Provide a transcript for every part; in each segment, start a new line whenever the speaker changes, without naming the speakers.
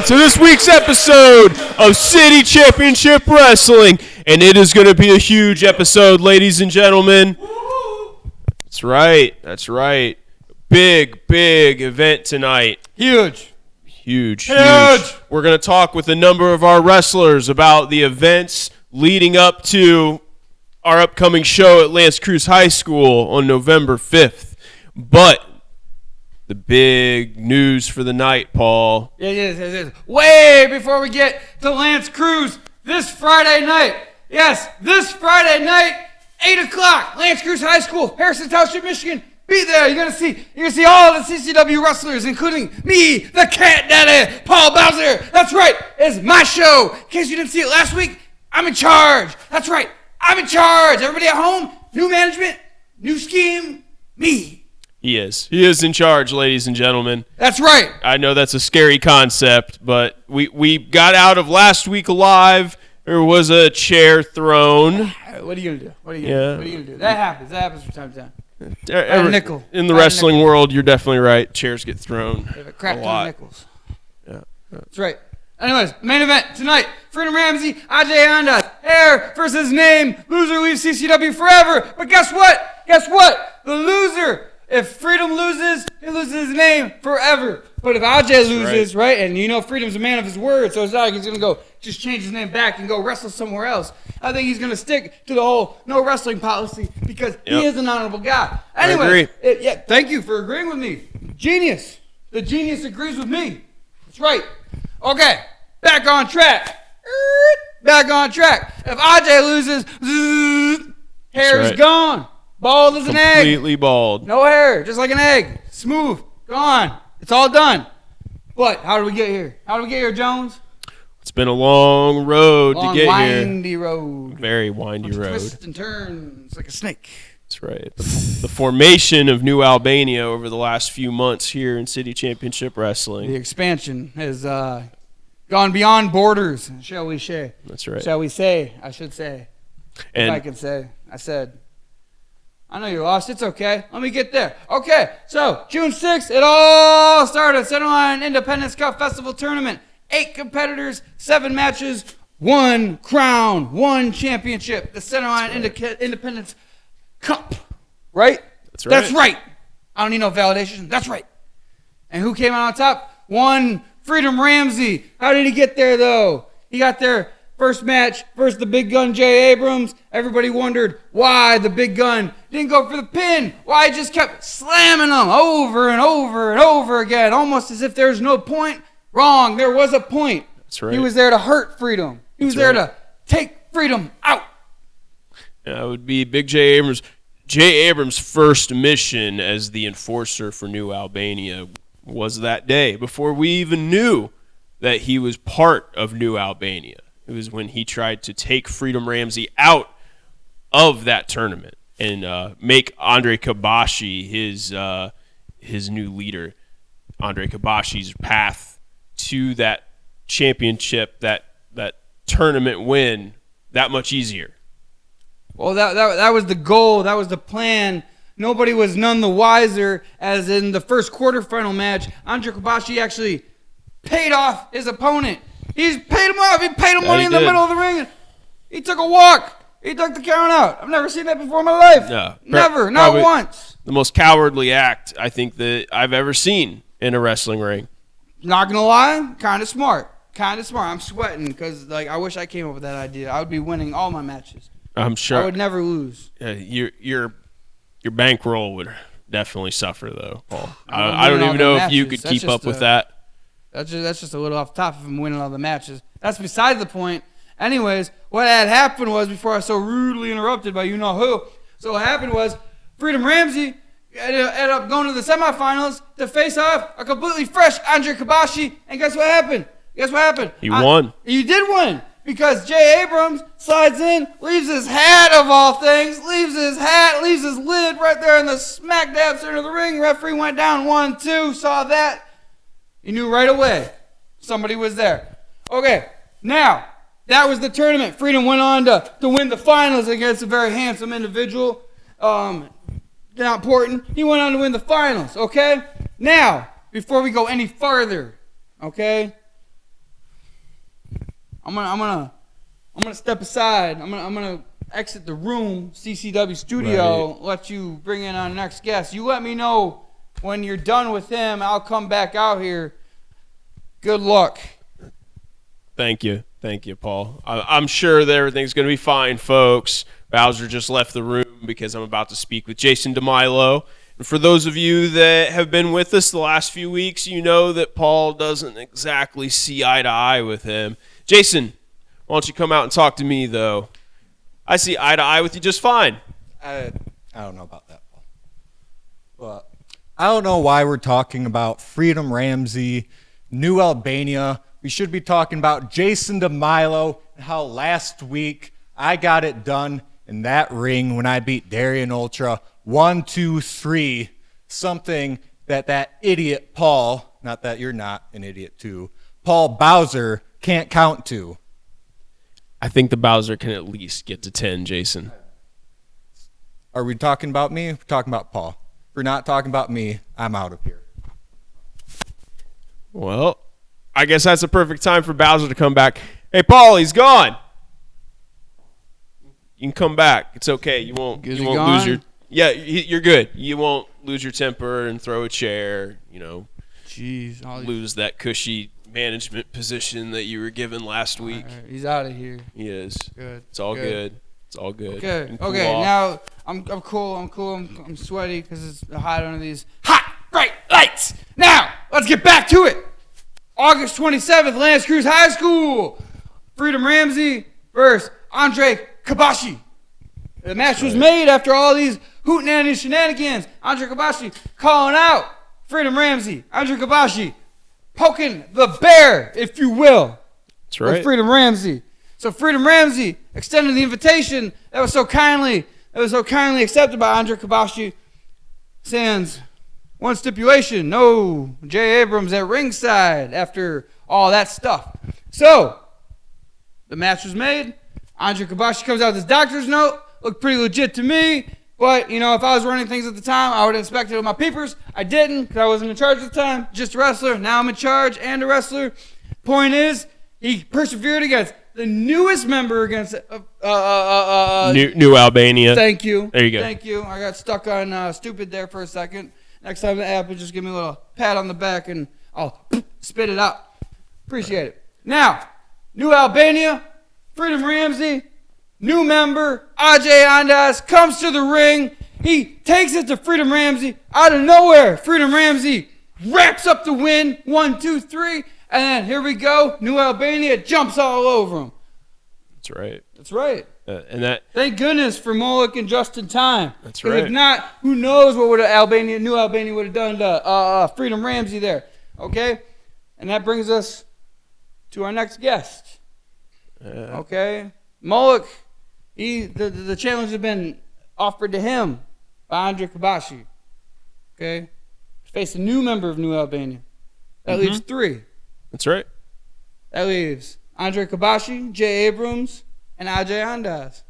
welcome to this week's episode of City Championship Wrestling. And it is going to be a huge episode, ladies and gentlemen. That's right. Big event tonight.
Huge.
We're going to talk with a number of our wrestlers about the events leading up to our upcoming show at Lanse Creuse High School on November 5th. But the big news for the night, Paul.
It is. Way before we get to Lanse Creuse this Friday night. Yes, this Friday night, 8 o'clock, Lanse Creuse High School, Harrison Township, Michigan. Be there. You're gonna see all the CCW wrestlers, including me, the Cat Daddy, Paul Bowser. That's right. It's my show. In case you didn't see it last week, I'm in charge. That's right. I'm in charge. Everybody at home, new management, new scheme, me.
He is in charge, ladies and gentlemen.
That's right.
I know that's a scary concept, but we got out of last week alive. There was a chair thrown.
What are you gonna do? What are you gonna do? That happens from time to time. Nickel.
In the wrestling world, you're definitely right. Chairs get thrown.
They have a crap ton of nickels.
Yeah.
That's right. Anyways, main event tonight. Freedom Ramsey, Ajay Andaaz. Hair versus name. Loser leaves CCW forever. But guess what? The loser, if Freedom loses, he loses his name forever. But if Ajay loses, right, and you know Freedom's a man of his word, so it's not like he's going to go just change his name back and go wrestle somewhere else. I think he's going to stick to the whole no wrestling policy because he is an honorable guy. Anyway, thank you for agreeing with me. Genius. The genius agrees with me. That's right. Okay, back on track. If Ajay loses, hair is gone. Bald as an egg.
Completely bald.
No hair, just like an egg. Smooth. Gone. It's all done. But how did we get here? Jones?
It's been a long road to get here.
Windy road.
Very windy road.
Twists and turns like a snake.
That's right. The formation of New Albania over the last few months here in City Championship Wrestling.
The expansion has gone beyond borders, shall we say.
That's right.
Shall we say? I should say.
And
if I can say. I said. I know you lost. It's okay. Let me get there. Okay, so June 6th, it all started. Centerline Independence Cup Festival Tournament. 8 competitors, 7 matches, 1 crown, 1 championship. The Centerline Independence Cup. Right?
That's right.
That's right. I don't need no validation. That's right. And who came out on top? One Freedom Ramsey. How did he get there, though? He got there. First match versus the big gun, Jay Abrams. Everybody wondered why the big gun didn't go for the pin. Why he just kept slamming them over and over and over again, almost as if there's no point. Wrong. There was a point.
That's right.
He was there to hurt Freedom. He was there to take Freedom out.
That would be Big Jay Abrams. Jay Abrams' first mission as the enforcer for New Albania was that day, before we even knew that he was part of New Albania. It was when he tried to take Freedom Ramsey out of that tournament and make Andre Kabashi his new leader. Andre Kabashi's path to that championship, that tournament win, that much easier.
Well, that was the goal. That was the plan. Nobody was none the wiser, as in the first quarterfinal match, Andre Kabashi actually paid off his opponent. He's paid him off. He paid him money in the middle of the ring. He took a walk. He took the count out. I've never seen that before in my life.
No,
never, not once.
The most cowardly act I think that I've ever seen in a wrestling ring.
Not gonna lie, kind of smart. I'm sweating because I wish I came up with that idea. I would be winning all my matches.
I'm sure.
I would never lose.
Your bankroll would definitely suffer though, Paul. I don't even know if you could keep up with that.
That's just a little off the top if I'm winning all the matches. That's beside the point. Anyways, what had happened was, before I was so rudely interrupted by you-know-who, so what happened was Freedom Ramsey ended up going to the semifinals to face off a completely fresh Andre Kabashi, and guess what happened?
He won.
You did win, because Jay Abrams slides in, leaves his hat of all things, leaves his lid right there in the smack dab center of the ring. Referee went down 1-2, saw that. He knew right away somebody was there. Okay, now, that was the tournament. Freedom went on to win the finals against a very handsome individual. Not important. He went on to win the finals, okay? Now, before we go any farther, okay? I'm gonna step aside. I'm gonna exit the room, CCW studio.
Right.
Let you bring in our next guest. You let me know when you're done with him. I'll come back out here. Good luck.
Thank you, Paul. I'm sure that everything's going to be fine, folks. Bowser just left the room because I'm about to speak with Jason DeMilo. And for those of you that have been with us the last few weeks, you know that Paul doesn't exactly see eye to eye with him. Jason, why don't you come out and talk to me, though? I see eye to eye with you just fine.
I don't know about that, Paul. But I don't know why we're talking about Freedom Ramsey, New Albania. We should be talking about Jason DeMilo and how last week I got it done in that ring when I beat Darion Ultra 1, 2, 3. Something that idiot Paul, not that you're not an idiot too, Paul Bowser can't count to.
I think the Bowser can at least get to 10, Jason.
Are we talking about me? We're talking about Paul. If we're not talking about me, I'm out of here.
Well, I guess that's a perfect time for Bowser to come back. Hey, Paul, he's gone. You can come back. It's okay. You won't lose your. Yeah, you're good. You won't lose your temper and throw a chair.
Jeez,
lose that cushy management position that you were given last week.
Right, he's out of here.
He is.
Good.
It's all good. It's all good.
Okay.
Cool
Okay.
off.
Now I'm cool. I'm sweaty because it's hot under these hot bright lights. Now let's get back to it. August 27th, Lanse Creuse High School. Freedom Ramsey versus Andre Kabashi. The match was made after all these hootenanny shenanigans. Andre Kabashi calling out Freedom Ramsey. Andre Kabashi poking the bear, if you will.
That's right.
With Freedom Ramsey. So Freedom Ramsey extended the invitation that was so kindly accepted by Andre Kabashi. Sans one stipulation, no Jay Abrams at ringside after all that stuff. So the match was made. Andre Kabashi comes out with his doctor's note. Looked pretty legit to me. But, if I was running things at the time, I would have inspected it with my peepers. I didn't because I wasn't in charge at the time. Just a wrestler. Now I'm in charge and a wrestler. Point is, he persevered against the newest member against
New Albania.
Thank you.
There you go.
Thank you. I got stuck on stupid there for a second. Next time that happens, just give me a little pat on the back and I'll spit it out. Appreciate it. Now, New Albania, Freedom Ramsey, new member, Ajay Andaaz, comes to the ring. He takes it to Freedom Ramsey out of nowhere. Freedom Ramsey wraps up the win. 1, 2, 3. And then here we go. New Albania jumps all over him.
That's right.
That's right.
Thank
goodness for Moloch and just in time.
That's
'Cause
right.
If not, who knows what would New Albania would have done to Freedom Ramsey there. Okay? And that brings us to our next guest. Okay? Moloch, the challenge has been offered to him by Andre Kabashi. Okay? Face a new member of New Albania. That leaves 3.
That's right.
That leaves Andre Kabashi, Jay Abrams, and Ajay Andaaz.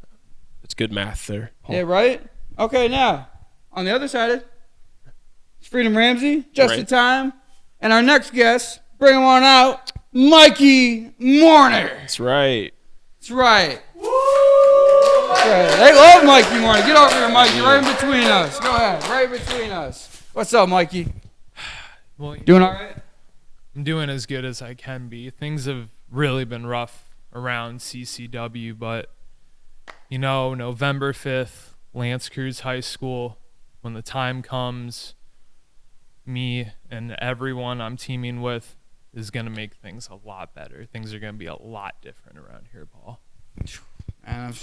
That's good math there.
Yeah, right? Okay, now, on the other side, it's Freedom Ramsey, just in time. And our next guest, bring him on out, Mikey Morner.
That's right.
That's right. That's right. They love Mikey Morner. Get over here, Mikey, right in between us. Go ahead, right between us. What's up, Mikey?
Well,
Doing all right?
I'm doing as good as I can be. Things have really been rough around CCW, but November 5th, Lanse Creuse High School, when the time comes, me and everyone I'm teaming with is going to make things a lot better. Things are going to be a lot different around here, Paul.
Man,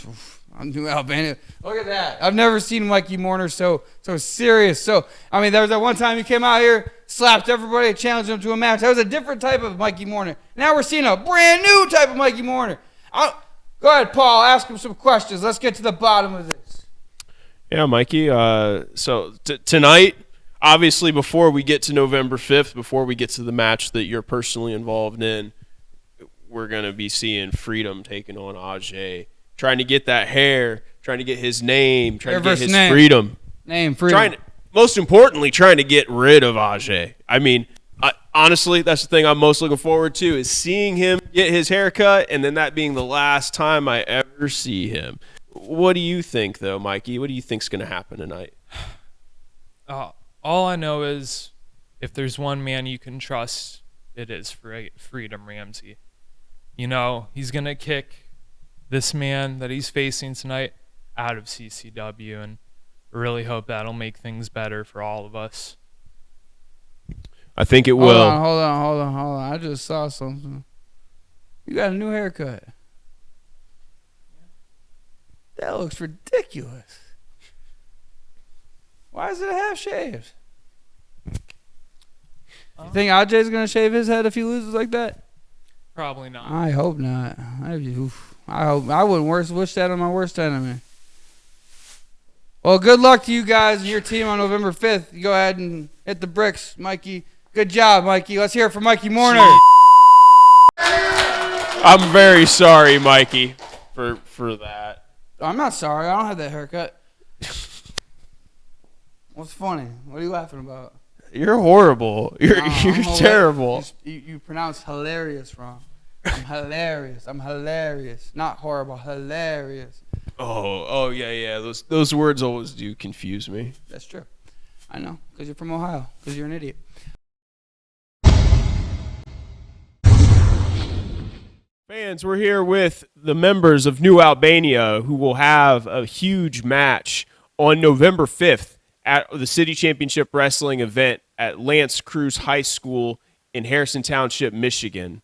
I'm New Albania. Look at that. I've never seen Mikey Morner so serious. There was that one time he came out here, slapped everybody, challenged them to a match. That was a different type of Mikey Morner. Now we're seeing a brand new type of Mikey Morner. Go ahead, Paul. Ask him some questions. Let's get to the bottom of this.
Yeah, Mikey. Tonight, obviously, before we get to November 5th, before we get to the match that you're personally involved in, we're going to be seeing Freedom taking on Ajay. Trying to get that hair, trying to get his name, trying to get his freedom.
Freedom.
Most importantly, trying to get rid of Ajay. I mean, Honestly, that's the thing I'm most looking forward to is seeing him get his haircut, and then that being the last time I ever see him. What do you think, though, Mikey? What do you think's going to happen tonight?
All I know is if there's one man you can trust, it is Freedom Ramsey. You know, he's going to kick this man that he's facing tonight out of CCW, and really hope that'll make things better for all of us.
I think it will.
Hold on. I just saw something. You got a new haircut. That looks ridiculous. Why is it a half shaved? You think Ajay's gonna shave his head if he loses like that?
Probably not.
I hope not. I wouldn't wish that on my worst enemy. Well, good luck to you guys and your team on November 5th. You go ahead and hit the bricks, Mikey. Good job, Mikey. Let's hear it for Mikey Mourner.
I'm very sorry, Mikey, for that.
I'm not sorry. I don't have that haircut. What's funny? What are you laughing about?
You're horrible. You're terrible.
You pronounce hilarious wrong. I'm hilarious. Not horrible. Hilarious.
Oh yeah. Those words always do confuse me.
That's true. I know, because you're from Ohio. Because you're an idiot.
Fans, we're here with the members of New Albania who will have a huge match on November 5th at the City Championship Wrestling event at Lanse Creuse High School in Harrison Township, Michigan.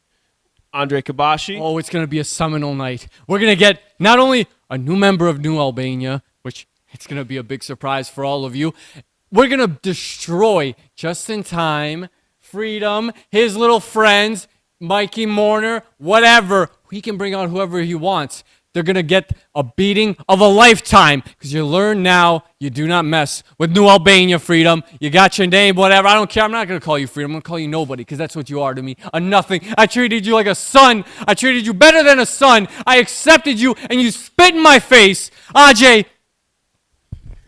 Andre Kabashi.
Oh, it's going to be a seminal night. We're going to get not only a new member of New Albania, which it's going to be a big surprise for all of you. We're going to destroy just in time Freedom, his little friends, Mikey Mourner, whatever. He can bring out whoever he wants. They're going to get a beating of a lifetime because you learn now you do not mess with New Albania, Freedom. You got your name, whatever. I don't care. I'm not going to call you Freedom. I'm going to call you nobody because that's what you are to me. A nothing. I treated you like a son. I treated you better than a son. I accepted you and you spit in my face. Ajay.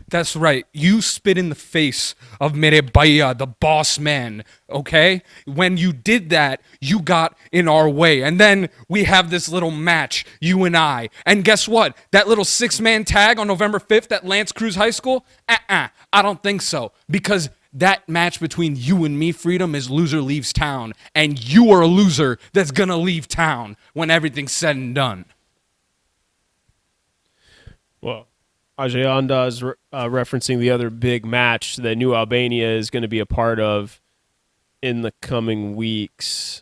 That's right. You spit in the face of Mere Bahia, the boss man, okay? When you did that, you got in our way. And then we have this little match, you and I. And guess what? That little 6-man tag on November 5th at Lanse Creuse High School? I don't think so. Because that match between you and me, Freedom, is loser leaves town. And you are a loser that's gonna leave town when everything's said and done.
Well, Ajay Andaaz referencing the other big match that New Albania is going to be a part of in the coming weeks.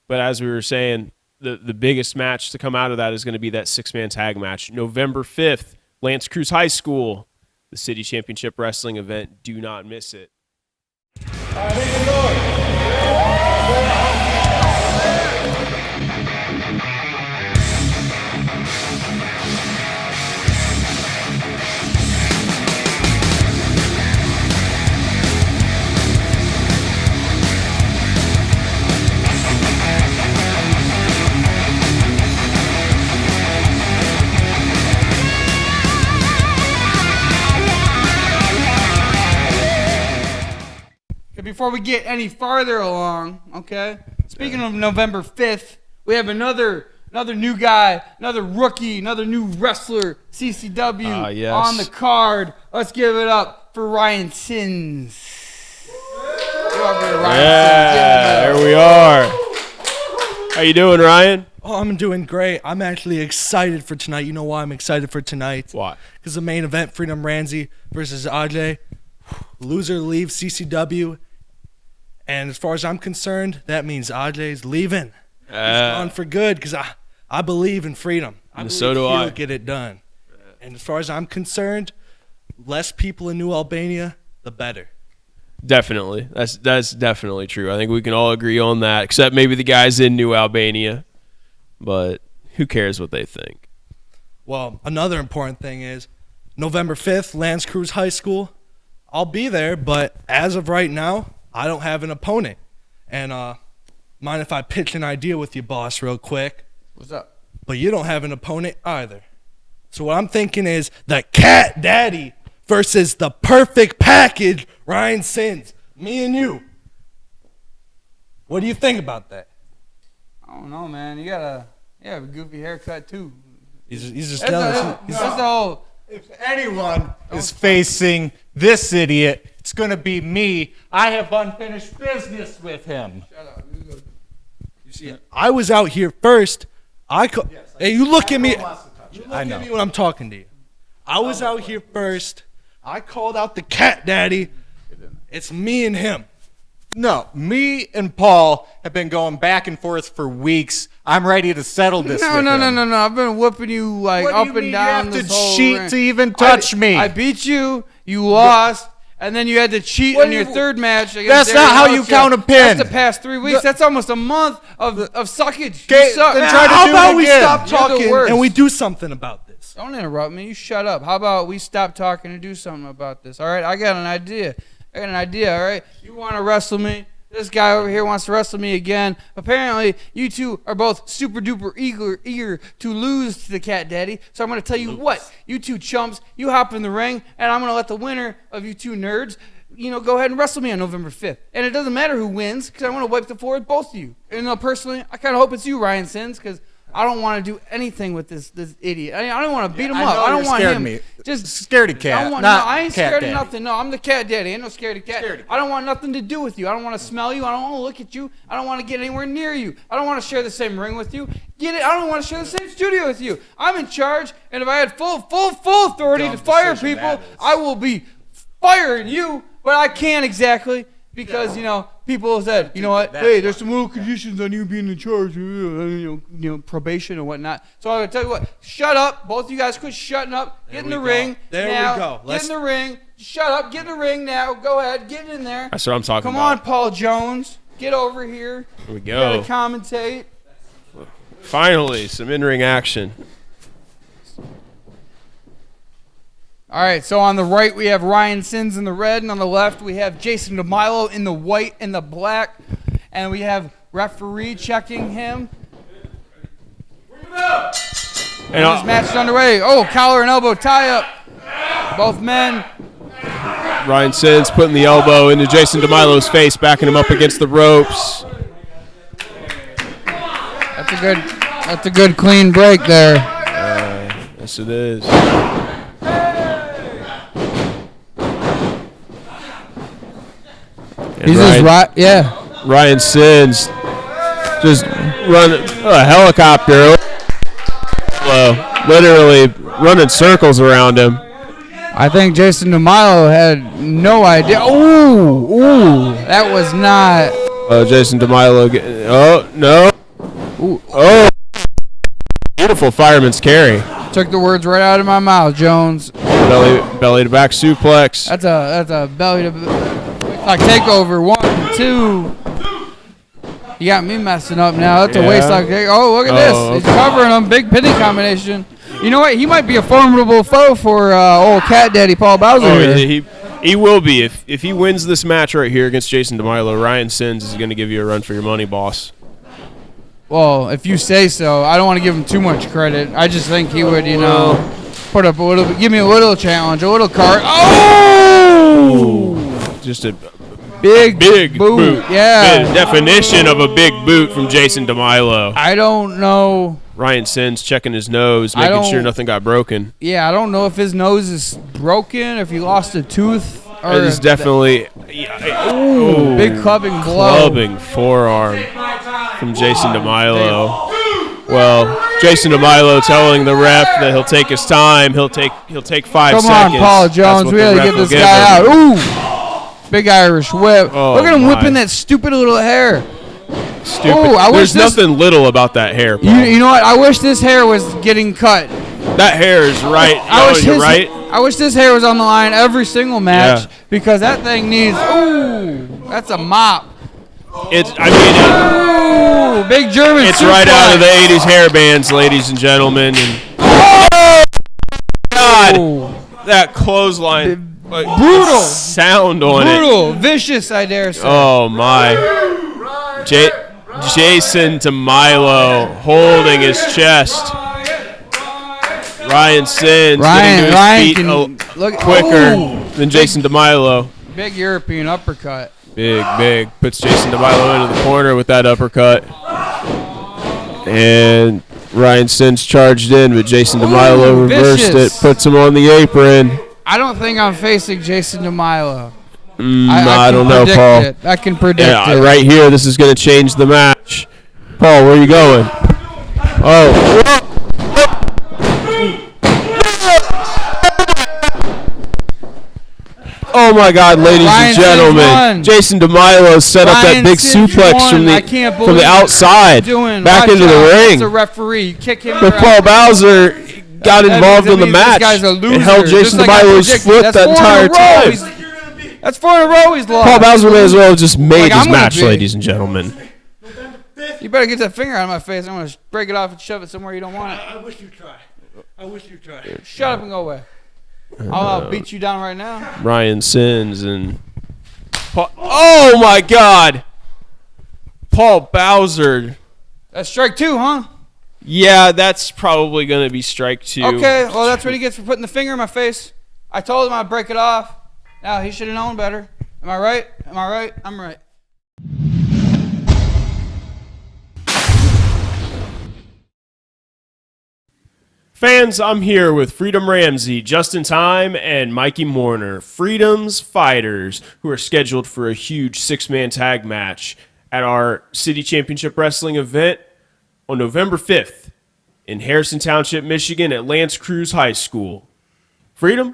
But as we were saying, the biggest match to come out of that is going to be that 6-man tag match. November 5th, Lanse Creuse High School, the City Championship Wrestling event. Do not miss it.
Before we get any farther along, okay? Speaking of November 5th, we have another new guy, another rookie, another new wrestler, CCW,
yes.
on the card. Let's give it up for Ryan Sins.
There we are. How you doing, Ryan?
Oh, I'm doing great. I'm actually excited for tonight. You know why I'm excited for tonight?
Why?
Because the main event, Freedom Ramsey versus Ajay. Loser leaves CCW. And as far as I'm concerned, that means Ajay's leaving. He's gone for good because I believe in Freedom.
And so do
he'll
I.
get it done. And as far as I'm concerned, less people in New Albania, the better.
Definitely. That's definitely true. I think we can all agree on that, except maybe the guys in New Albania. But who cares what they think?
Well, another important thing is November 5th, Lanse Creuse High School. I'll be there, but as of right now, I don't have an opponent. And mind if I pitch an idea with you, boss, real quick?
What's up?
But you don't have an opponent either. So what I'm thinking is the Cat Daddy versus the perfect package, Ryan Sins. Me and you. What do you think about that?
I don't know, man. You have a goofy haircut too.
He's just
That's
jealous.
the whole.
If anyone is facing this idiot, it's going to be me. I have unfinished business with him.
I was out here first. Hey, you look at me.
I know.
Look at me when I'm talking to you. I was out here first. I called out the cat daddy. It's me and him.
No, me and Paul have been going back and forth for weeks. I'm ready to settle this.
No. I've been whooping you like
What do you
up and
mean?
down.
You have
this
to
whole
cheat
ring.
to even touch me.
I beat you. You lost. And then you had to cheat
What
in
do
your
you-
third match.
That's
against
not
Darion
how you
Elsia.
count a pin.
That's the past 3 weeks. That's almost a month of suckage. You
Okay,
suck.
then try to
How
do
about
it
we
again.
stop
You're the
talking
worst.
and we do something about this?
Don't interrupt me. You shut up. How about we stop talking and do something about this? All right, I got an idea. All right, you want to wrestle me? This guy over here wants to wrestle me again. Apparently, you two are both super duper eager to lose to the cat daddy. So I'm going to tell you what, you two chumps, you hop in the ring, and I'm going to let the winner of you two nerds, go ahead and wrestle me on November 5th. And it doesn't matter who wins, because I want to wipe the floor with both of you. And personally, I kind of hope it's you, Ryan Sins, because I don't want to do anything with this idiot. I don't want to beat him up. I don't want him. Just
scaredy cat.
I ain't
cat
scared
daddy.
of nothing. No, I'm the cat daddy. Ain't no scaredy cat. I don't want nothing to do with you. I don't want to smell you. I don't want to look at you. I don't want to get anywhere near you. I don't want to share the same ring with you. Get it? I don't want to share the same studio with you. I'm in charge, and if I had full authority to fire people, I will be firing you. But I can't exactly. Because, people said, you know what, hey, there's some little conditions on you being in charge, probation and whatnot. So I'm going to tell you what, shut up. Both of you guys quit shutting up. Get in the ring.
There
now.
we go.
Get in the ring. Shut up. Get in the ring now. Go ahead. Get in there.
That's what I'm talking
Come
about.
on, Paul Jones. Get over here.
Here we
You got
go.
to commentate.
Finally, some in-ring action.
All right, so on the right we have Ryan Sins in the red, and on the left we have Jason DeMilo in the white and the black, and we have referee checking him.
And
This match is underway. Oh, collar and elbow tie up. Both men.
Ryan Sins putting the elbow into Jason DeMilo's face, backing him up against the ropes.
That's a good clean break there.
Yes, it is. And
He's just right. Yeah.
Ryan Sins just run a helicopter, literally running circles around him.
I think Jason DeMilo had no idea. Ooh, that was not.
Jason DeMilo. Oh no!
Ooh.
Oh, beautiful fireman's carry.
Took the words right out of my mouth, Jones.
Belly to back suplex.
That's a belly to like takeover. 1, 2. You got me messing up now. That's a waistlock. Oh, look at this. He's covering him. Big pinning combination. You know what? He might be a formidable foe for old cat daddy Paul Bowser.
Oh, he will be. If he wins this match right here against Jason DeMilo, Ryan Sins is going to give you a run for your money, boss.
Well, if you say so. I don't want to give him too much credit. I just think he would, put up a little, give me a little challenge, a little card. Oh!
Just a
Big
boot.
Yeah.
The definition of a big boot from Jason DeMilo.
I don't know.
Ryan Sins checking his nose, making sure nothing got broken.
Yeah, I don't know if his nose is broken, if he lost a tooth. Or
It is definitely
big clubbing blow.
clubbing forearm from Jason DeMilo. Well, Jason DeMilo telling the ref that he'll take his time. He'll take 5 seconds.
Come on, Paul
That's
Jones.
what
We
the
gotta
ref
get
will
this
give
guy
him.
out. Ooh. Big Irish whip.
Oh,
Look at him
my.
whipping that stupid little hair.
Stupid.
Ooh, I wish
There's nothing little about that hair, Paul.
You know what? I wish this hair was getting cut.
That hair is right. You're right.
I wish this hair was on the line every single match because that thing needs. Ooh, that's a mop. Ooh, big German.
It's right out of the 80s hair bands, ladies and gentlemen. And God, that clothesline.
Brutal.
Sound on it.
Brutal. Vicious, I dare say.
Oh, my. Jason DeMilo holding his chest. Ryan Sins getting to his feet
can look
quicker than Jason DeMilo.
Big European uppercut.
Big. Puts Jason DeMilo into the corner with that uppercut. And Ryan Sims charged in, but Jason DeMilo reversed
vicious.
it, puts him on the apron.
I don't think I'm facing Jason DeMilo.
I don't know, Paul.
I can predict it.
Right here, this is going to change the match. Paul, where are you going? Oh. Oh my God, ladies and gentlemen. Jason DeMilo set up that big suplex from the outside back into the ring.
As a referee, you kick him.
But Paul Bowser got involved in the match and held Jason DeMilo's foot that entire time.
That's 4 in a row he's lost.
Paul Bowser may as well have just made his match, ladies and gentlemen.
You better get that finger out of my face. I'm going to break it off and shove it somewhere you don't want it.
I wish you tried.
Shut up and go away. I'll beat you down right now.
Ryan Sims and Paul. Oh my God, Paul Bowser.
That's strike 2, huh?
Yeah, that's probably gonna be strike 2.
Okay, well that's what he gets for putting the finger in my face. I told him I'd break it off. Now he should have known better. Am I right? I'm right.
Fans, I'm here with Freedom Ramsey, Justin Time, and Mikey Mourner, Freedom's fighters, who are scheduled for a huge 6-man tag match at our City Championship Wrestling event on November 5th in Harrison Township, Michigan at Lanse Creuse High School. Freedom?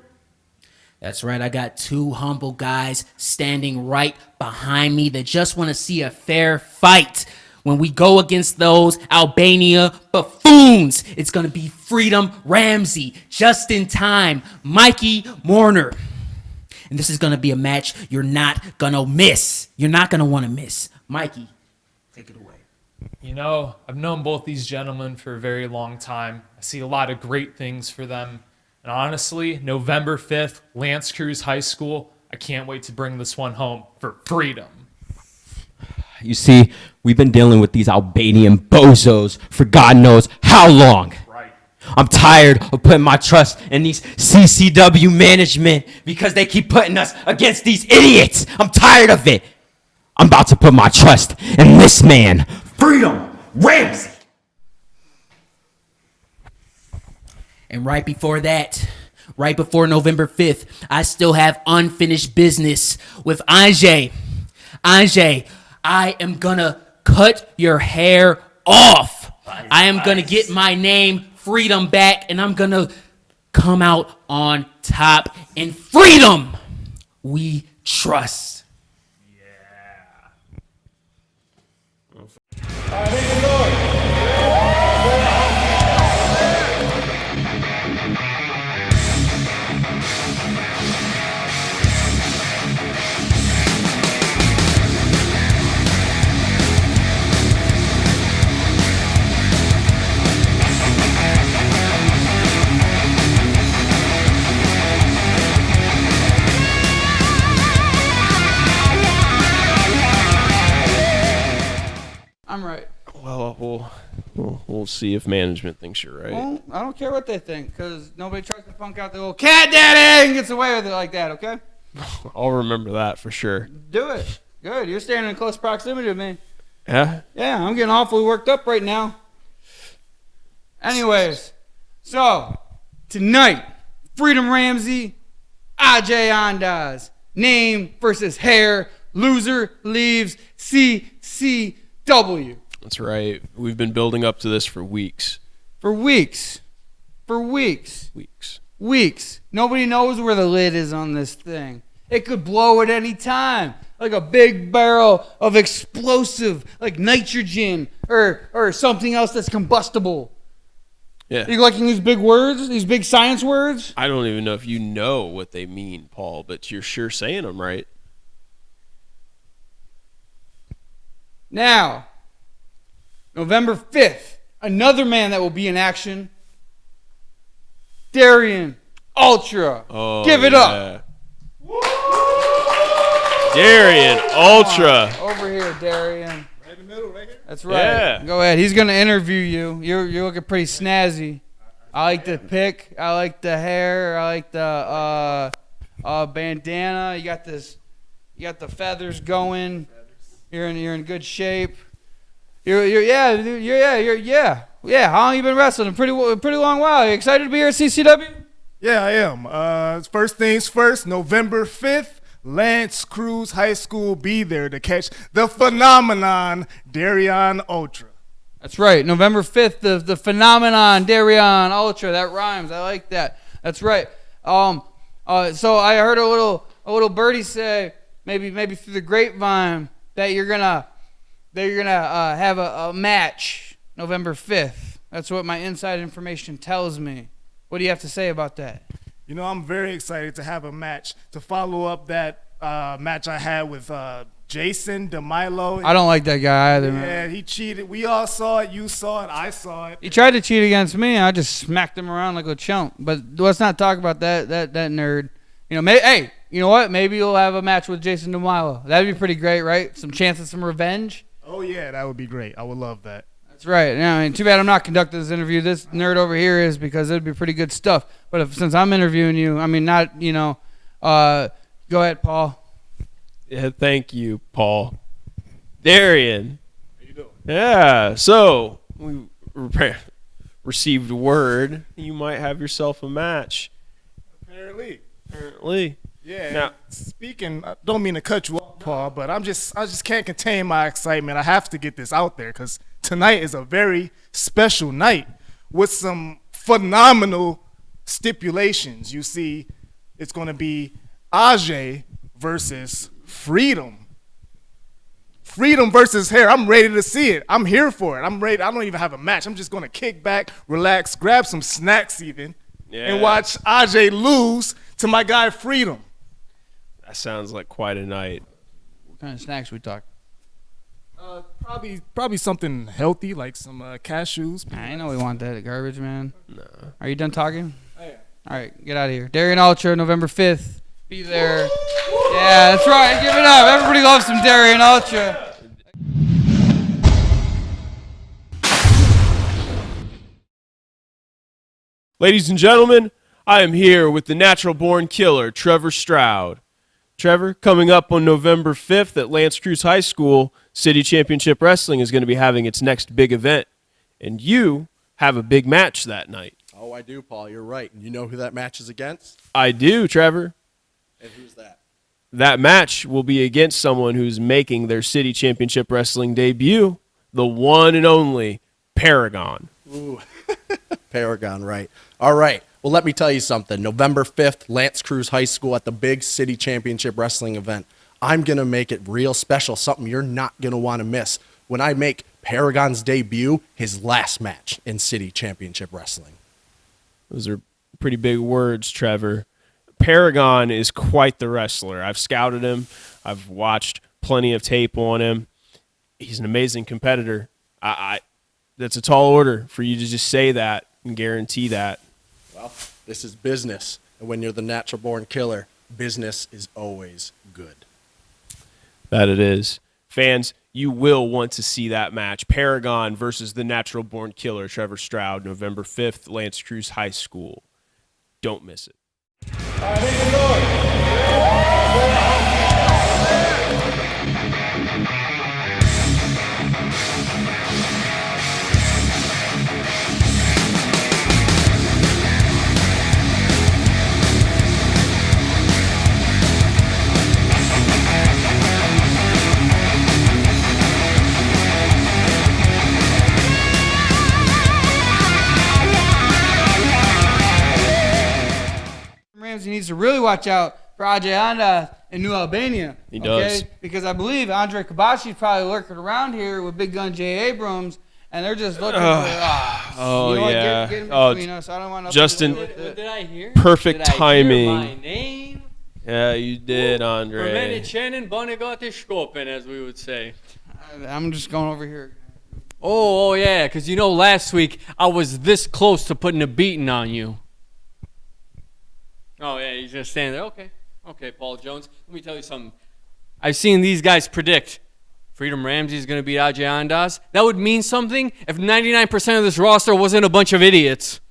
That's right. I got 2 humble guys standing right behind me that just want to see a fair fight. When we go against those Albania buffoons, it's going to be Freedom Ramsey, Justin Time, Mikey Mourner. And this is going to be a match you're not going to miss. You're not going to want to miss. Mikey, take it away.
You know, I've known both these gentlemen for a very long time. I see a lot of great things for them. And honestly, November 5th, Lanse Creuse High School, I can't wait to bring this one home for Freedom.
You see, we've been dealing with these Albanian bozos for God knows how long.
Right.
I'm tired of putting my trust in these CCW management because they keep putting us against these idiots. I'm tired of it. I'm about to put my trust in this man, Freedom Ramsey.
And right before that, right before November 5th, I still have unfinished business with Ajay. Ajay, I am gonna cut your hair off. I am gonna get my name, Freedom, back, and I'm gonna come out on top. In freedom, we trust.
I'm right.
Well, we'll see if management thinks you're right.
Well, I don't care what they think, because nobody tries to punk out the old cat daddy and gets away with it like that, okay?
I'll remember that for sure.
Do it. Good. You're standing in close proximity to me.
Yeah?
Yeah, I'm getting awfully worked up right now. Anyways, so tonight, Freedom Ramsey, Ajay Andaaz, name versus hair, loser leaves CCW.
That's right. We've been building up to this for weeks.
For weeks. Nobody knows where the lid is on this thing. It could blow at any time. Like a big barrel of explosive, like nitrogen or something else that's combustible.
Yeah.
Are you liking these big words? These big science words?
I don't even know if you know what they mean, Paul, but you're sure saying them right.
Now, November 5th, another man that will be in action, Darion Ultra.
Oh,
Give it up.
Darion Ultra.
Over here, Darion.
Right in the middle, right here.
That's right.
Yeah.
Go ahead. He's gonna interview you. You're looking pretty snazzy. I like the pick. I like the hair. I like the bandana. You got this You got the feathers going. You're in good shape. Yeah. How long you been wrestling? A pretty long while. You excited to be here at CCW?
Yeah, I am. First things first, November 5th, Lanse Creuse High School. Be there to catch the phenomenon, Darion Ultra.
That's right. November 5th, the phenomenon, Darion Ultra. That rhymes. I like that. That's right. So I heard a little birdie say, maybe through the grapevine, that you're gonna have a match November 5th. That's what my inside information tells me. What do you have to say about that?
You know, I'm very excited to have a match to follow up that match I had with Jason DeMilo.
I don't like that guy either,
Yeah,
man.
he cheated. We all saw it. You saw it. I saw it.
He tried to cheat against me, and I just smacked him around like a chump. But let's not talk about that nerd. You know, hey, you know what? Maybe you'll have a match with Jason DeMilo. That'd be pretty great, right? Some chance of some revenge.
Oh, yeah, that would be great. I would love that.
That's right. Yeah, I mean, too bad I'm not conducting this interview. This nerd over here is, because it'd be pretty good stuff. But since I'm interviewing you, I mean, not, go ahead, Paul.
Yeah, thank you, Paul. Darion. How you doing? Yeah, so we received word you might have yourself a match.
Apparently. Yeah.
Now,
speaking, I don't mean to cut you off, Paul, but I just can't contain my excitement. I have to get this out there because tonight is a very special night with some phenomenal stipulations. You see, it's going to be Ajay versus Freedom. Freedom versus hair. I'm ready to see it. I'm here for it. I'm ready. I don't even have a match. I'm just going to kick back, relax, grab some snacks even, and watch Ajay lose to my guy Freedom.
that sounds like quite a night.
What kind of snacks we talking?
Probably something healthy like some cashews.
I know we want that garbage, man.
No.
Are you done talking? Oh, yeah. All right, get out of here. Darion Ultra, November 5th. Be there. Yeah, that's right. Give it up. Everybody loves some Darion Ultra.
Ladies and gentlemen, I am here with the natural-born killer, Trevor Stroud. Trevor, coming up on November 5th at Lanse Creuse High School, City Championship Wrestling is going to be having its next big event. And you have a big match that night.
Oh, I do, Paul. You're right. And you know who that match is against?
I do, Trevor.
And who's that?
That match will be against someone who's making their City Championship Wrestling debut, the one and only Paragon.
Ooh, Paragon, right. All right. Well, let me tell you something. November 5th, Lanse Creuse High School at the big City Championship Wrestling event. I'm going to make it real special, something you're not going to want to miss when I make Paragon's debut his last match in City Championship Wrestling.
Those are pretty big words, Trevor. Paragon is quite the wrestler. I've scouted him. I've watched plenty of tape on him. He's an amazing competitor. That's a tall order for you to just say that and guarantee that.
Well, this is business. And when you're the natural-born killer, business is always good.
That it is. Fans, you will want to see that match. Paragon versus the natural-born killer, Trevor Stroud, November 5th, Lanse Creuse High School. Don't miss it.
Ramsey needs to really watch out for Ajay Andaaz in New Albania.
He does.
Because I believe Andre Kabashi is probably lurking around here with Big Gun Jay Abrams, and they're just looking for
Oh,
you know what,
yeah.
get in between us. I don't want
Justin,
to
What did I hear?
perfect
Did I hear
timing.
my name?
Yeah, you did,
For
Andre.
many Shannon Bonnegotte as we would say.
I'm just going over here.
Oh yeah, because last week I was this close to putting a beating on you. Oh yeah, he's just standing there. Okay, Paul Jones. Let me tell you something. I've seen these guys predict Freedom Ramsey is going to beat Ajay Andaaz. That would mean something if 99% of this roster wasn't a bunch of idiots.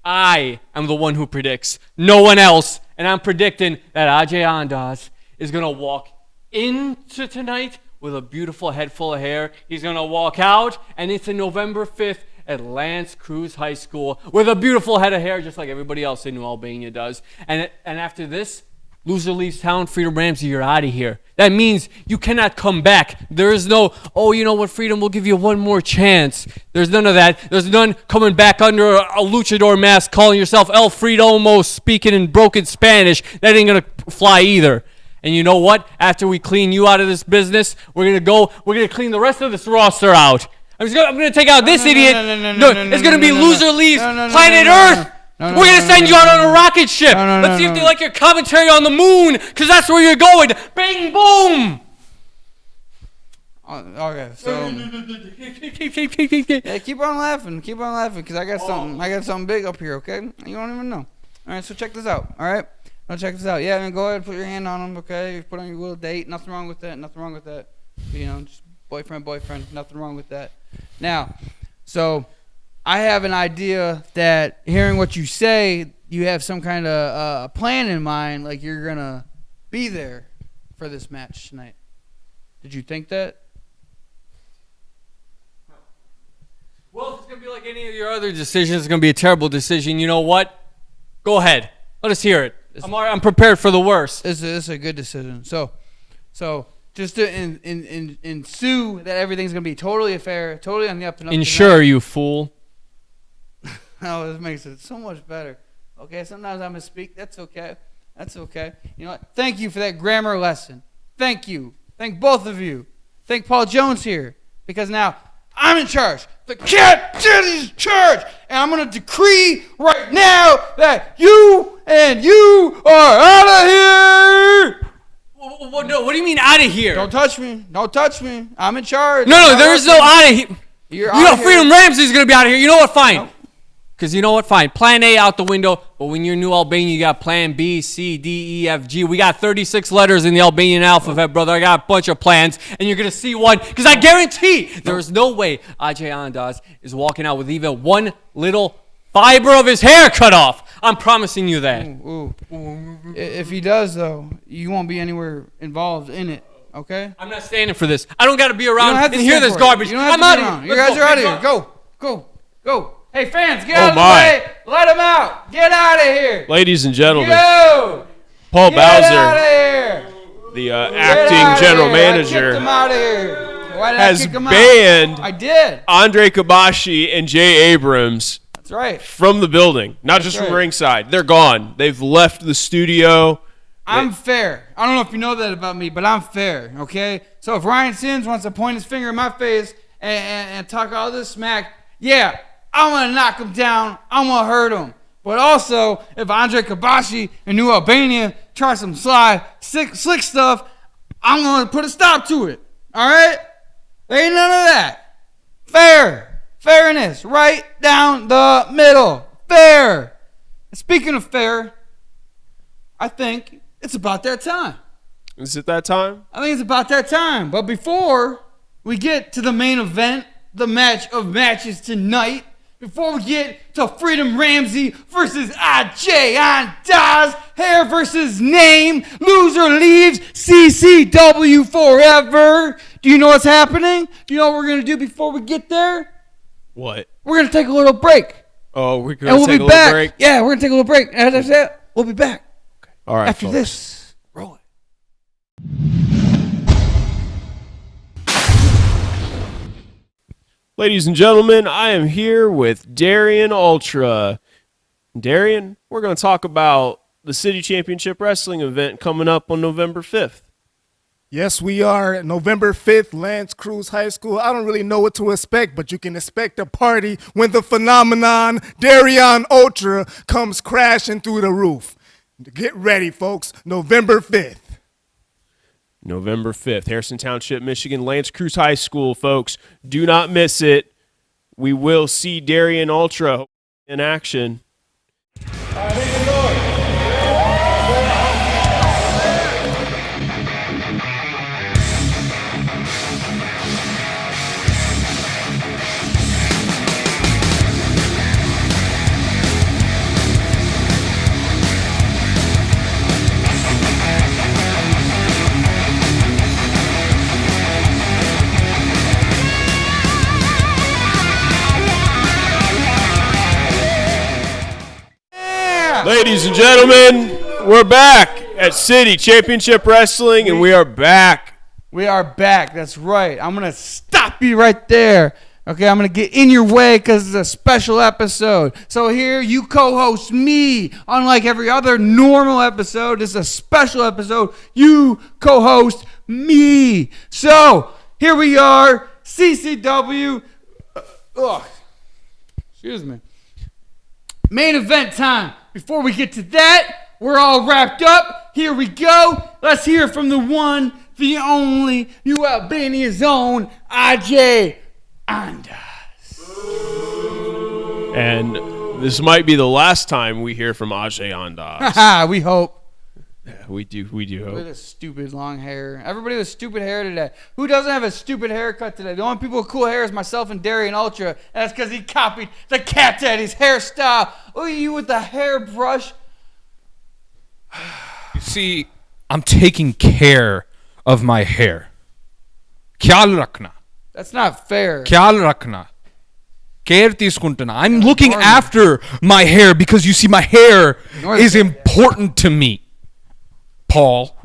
I am the one who predicts, no one else, and I'm predicting that Ajay Andaaz is going to walk into tonight with a beautiful head full of hair. He's going to walk out, and it's in November 5th at Lanse Creuse High School with a beautiful head of hair, just like everybody else in New Albania does. And after this, loser leaves town. Freedom Ramsey, you're out of here. That means you cannot come back. There is no, oh, you know what, Freedom, we'll give you one more chance. There's none of that. There's none coming back under a luchador mask, calling yourself El Freedomo, speaking in broken Spanish. That ain't going to fly either. And you know what? After we clean you out of this business, we're gonna clean the rest of this roster out. I'm gonna take out this idiot. It's gonna be loser leaves planet Earth. We're gonna send you out on a rocket ship. Let's see if they like your commentary on the moon, because that's where you're going. Bang, boom.
Okay, so yeah, keep on laughing, because I got something big up here. Okay, you don't even know. All right, so check this out. All right. Now check this out. Yeah, man, go ahead, put your hand on him, okay? You put on your little date. Nothing wrong with that. You know, just boyfriend. Nothing wrong with that. Now, so I have an idea that hearing what you say, you have some kind of plan in mind, like you're going to be there for this match tonight. Did you think that?
Well, if it's going to be like any of your other decisions, it's going to be a terrible decision. You know what? Go ahead. Let us hear it. I'm prepared for the worst.
It's a good decision. So just to ensue that everything's gonna be totally fair, totally on the up and up.
Ensure, you fool.
Oh, this makes it so much better. Okay, sometimes I misspeak. That's okay. You know what? Thank you for that grammar lesson. Thank you. Thank both of you. Thank Paul Jones here, because now I'm in charge. The Cat Daddy's in charge. And I'm going to decree right now that you are out of here.
No, what do you mean out of here?
Don't touch me. I'm in charge.
No, there is no out of here.
You
know Freedom Ramsey's going to be out of here. You know what? Fine. Because you know what? Fine. Plan A out the window. But when you're New Albania, you got Plan B, C, D, E, F, G. We got 36 letters in the Albanian alphabet, brother. I got a bunch of plans. And you're going to see one. Because I guarantee there is no way Ajay Andaaz is walking out with even one little fiber of his hair cut off. I'm promising you that.
Ooh. If he does, though, you won't be anywhere involved in it. Okay?
I'm not standing for this. I don't got to be around and hear this garbage. I'm out of here.
You guys are out of here. Go. Hey, fans, get out of the way. Let him out. Get out of here.
Ladies and gentlemen,
Go.
Paul
Get out
Bowser,
of here.
the acting general manager,
I kicked him out of here. Why did
has
I kick him
banned
out? I did.
Andre Kabashi and Jay Abrams
That's right.
from the building, not just from ringside. They're gone. They've left the studio.
I'm fair. I don't know if you know that about me, but I'm fair, okay? So if Ryan Sims wants to point his finger in my face and talk all this smack, yeah, I'm going to knock him down. I'm going to hurt him. But also, if Andre Kabashi in New Albania try some slick stuff, I'm going to put a stop to it. All right? There ain't none of that. Fair. Fairness. Right down the middle. Fair. And speaking of fair, I think it's about that time.
Is it that time?
I think it's about that time. But before we get to the main event, the match of matches tonight, before we get to Freedom Ramsey versus Ajay Andaaz, hair versus name, loser leaves CCW forever. Do you know what's happening? Do you know what we're going to do before we get there?
What?
We're going to take a little break.
Oh, we're going
And
to
we'll
take
be
a
back.
little break?
Yeah, we're going to take a little break. As I said, we'll be back.
All right,
After
folks.
this. Roll it.
Ladies and gentlemen, I am here with Darion Ultra. Darion, we're going to talk about the City Championship Wrestling event coming up on November 5th.
Yes, we are. November 5th, Lanse Creuse High School. I don't really know what to expect, but you can expect a party when the phenomenon Darion Ultra comes crashing through the roof. Get ready, folks. November 5th.
November 5th, Harrison Township, Michigan, Lanse Creuse High School, folks. Do not miss it. We will see Darion Ultra in action. Ladies and gentlemen, we're back at City Championship Wrestling, and we are back.
We are back. That's right. I'm going to stop you right there. Okay, I'm going to get in your way because it's a special episode. So here you co-host me. Unlike every other normal episode, this is a special episode. You co-host me. So here we are, CCW. Excuse me. Main event time. Before we get to that, we're all wrapped up. Here we go. Let's hear from the one, the only, New Albania's own, Ajay Andaaz.
And this might be the last time we hear from Ajay Andaaz.
Haha, we hope.
Yeah, we do
Look
hope.
at this stupid long hair. Everybody with stupid hair today. Who doesn't have a stupid haircut today? The only people with cool hair is myself and Darion Ultra. And that's because he copied the Cat Daddy's hairstyle. Look at you with the hairbrush.
You see, I'm taking care of my hair. Khyal rakhna.
That's not fair.
Khyal rakhna. Care tiskuntana. I'm looking after my hair because you see, my hair is important to me, Paul.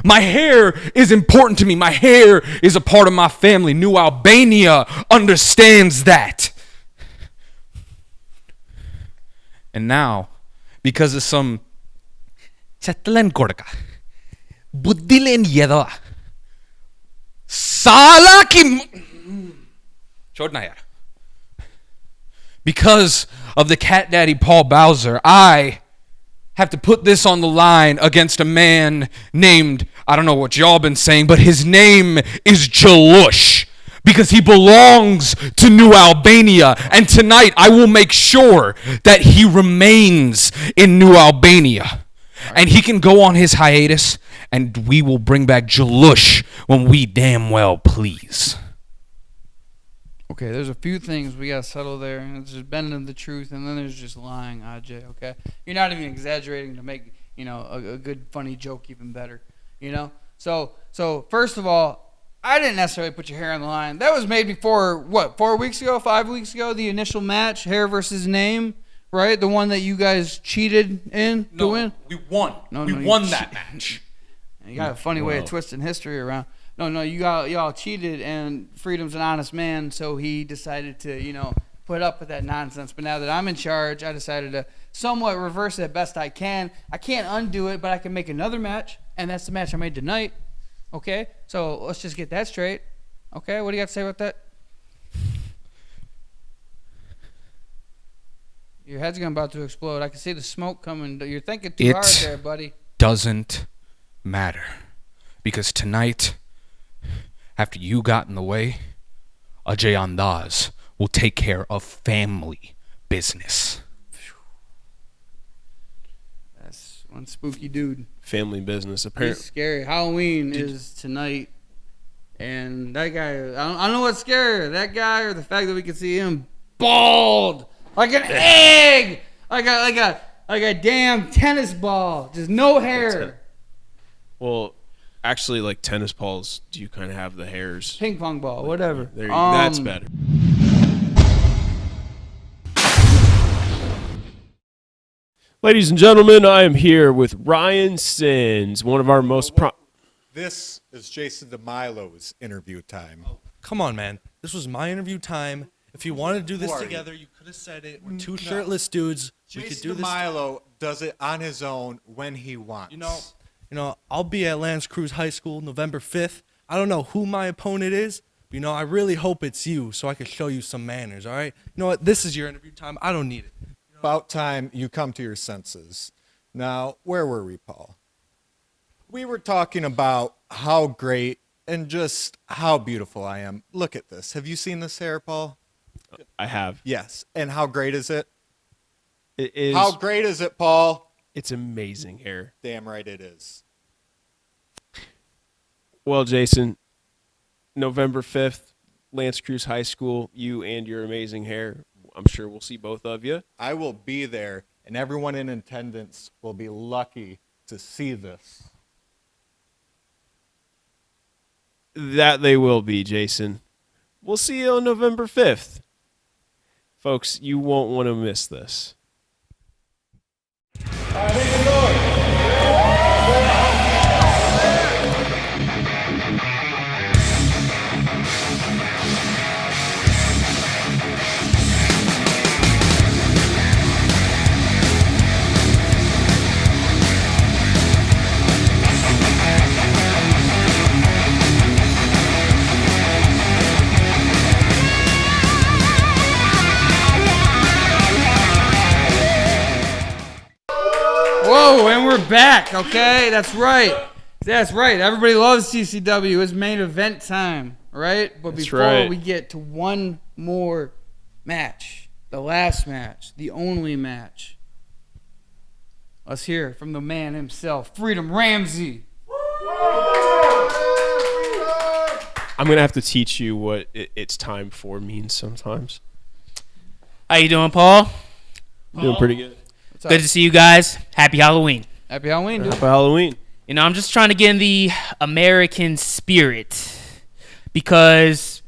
My hair is important to me. My hair is a part of my family. New Albania understands that. And now, because of some chatlan kodka, buddilen yeda, sala ki chodna yaar. Because of the Cat Daddy Paul Bowser, I have to put this on the line against a man named, I don't know what y'all been saying, but his name is Jalush. Because he belongs to New Albania. And tonight I will make sure that he remains in New Albania. And he can go on his hiatus, and we will bring back Jalush when we damn well please.
Okay, there's a few things we got to settle there. It's just bending the truth, and then there's just lying, Ajay, okay? You're not even exaggerating to make, a good, funny joke even better, So first of all, I didn't necessarily put your hair on the line. That was made before, 4 weeks ago, 5 weeks ago, the initial match, hair versus name, right? The one that you guys cheated in to win?
We won.
No,
we
you
won that match.
You got a funny way of twisting history around. No, y'all cheated, and Freedom's an honest man, so he decided to, put up with that nonsense. But now that I'm in charge, I decided to somewhat reverse it best I can. I can't undo it, but I can make another match, and that's the match I made tonight. Okay? So let's just get that straight. Okay? What do you got to say about that? Your head's about to explode. I can see the smoke coming. You're thinking too hard there, buddy.
Doesn't matter. Because tonight, after you got in the way, Ajay Andaaz will take care of family business.
That's one spooky dude.
Family business,
He's
apparently.
scary. Halloween is tonight. And that guy, I don't know what's scarier, that guy or the fact that we can see him bald like an egg, like a damn tennis ball, just no hair.
Well, actually, like tennis balls, do you kind of have the hairs?
Ping pong ball, whatever.
There you go. That's better. Ladies and gentlemen, I am here with Ryan Sins, one of our most
This is Jason DeMilo's interview time.
Come on, man. This was my interview time. If you wanted to do this together, you could have said it. We're two shirtless dudes. We could do
Jason
this.
DeMilo does it on his own when he wants.
You know, I'll be at Lanse Creuse High School November 5th. I don't know who my opponent is. But, I really hope it's you so I can show you some manners, all right? You know what? This is your interview time. I don't need it.
About time you come to your senses. Now, where were we, Paul? We were talking about how great and just how beautiful I am. Look at this. Have you seen this hair, Paul?
I have.
Yes. And how great is it?
It is.
How great is it, Paul?
It's amazing hair.
Damn right it is.
Well, Jason, November 5th, Lanse Creuse High School, you and your amazing hair. I'm sure we'll see both of you.
I will be there, and everyone in attendance will be lucky to see this.
That they will be, Jason. We'll see you on November 5th. Folks, you won't want to miss this.
Whoa, and we're back, okay? That's right. That's right. Everybody loves CCW. It's main event time, right? But
That's
before
right.
we get to one more match, the last match, the only match, let's hear from the man himself, Freedom Ramsey.
I'm gonna have to teach you what it's time for means sometimes.
How you doing, Paul?
Doing pretty good.
What's up?
Good to see you guys. Happy Halloween.
Happy Halloween, dude.
Happy Halloween.
You know, I'm just trying to get in the American spirit because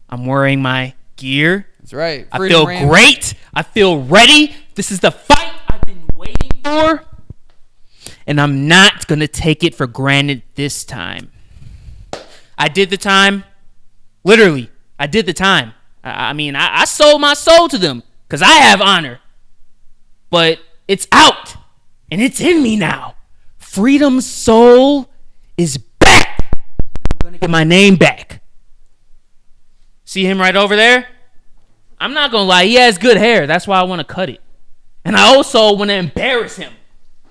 I'm wearing my gear.
That's right.
I
Freedom
feel
Ramsey.
great. I feel ready. This is the fight I've been waiting for. And I'm not going to take it for granted this time. I did the time. Literally, I did the time. I mean, I sold my soul to them because I have honor. But it's out. And it's in me now. Freedom's soul is back. And I'm going to get my name back. See him right over there? I'm not going to lie. He has good hair. That's why I want to cut it. And I also want to embarrass him.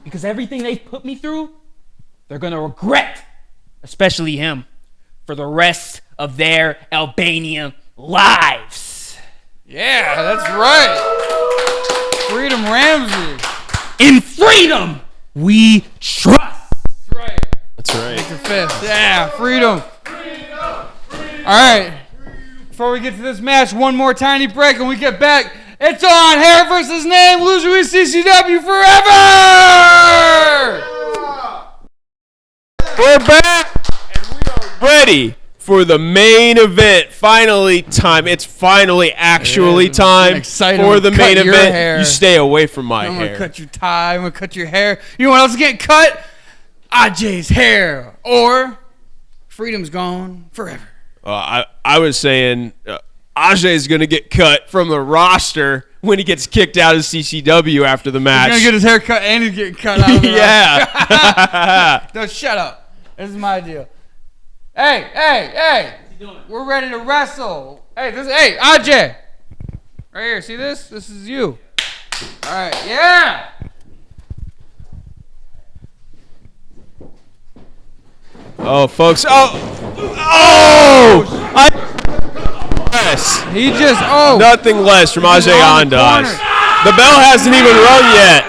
Because everything they put me through, they're going to regret. Especially him. For the rest of their Albanian lives.
Yeah, that's right. Freedom Ramsey.
In freedom, we trust.
That's right.
That's right.
Your fist. Yeah, freedom. All right. Before we get to this match, one more tiny break and we get back. It's on. Hair versus name. Loser with CCW forever.
We're back, and we are ready for the main event. Finally, time. It's finally actually time
excited.
for
I'm
the
gonna
main
cut your
event.
hair.
You stay away from my
I'm going to
hair.
cut your tie. I'm going to cut your hair. You know what else is getting cut? Ajay's hair. Or freedom's gone forever.
I was saying Ajay's going to get cut from the roster when he gets kicked out of CCW after the match.
He's going to get his hair cut and he's getting cut out of the
Yeah.
No, shut up. This is my deal. Hey. We're ready to wrestle. Hey, Ajay. Right here. See this? This is you. All right. Yeah.
Oh, folks. Yes.
He just,
Nothing less from Ajay
on the
Andaaz.
corner.
The bell hasn't even rung yet.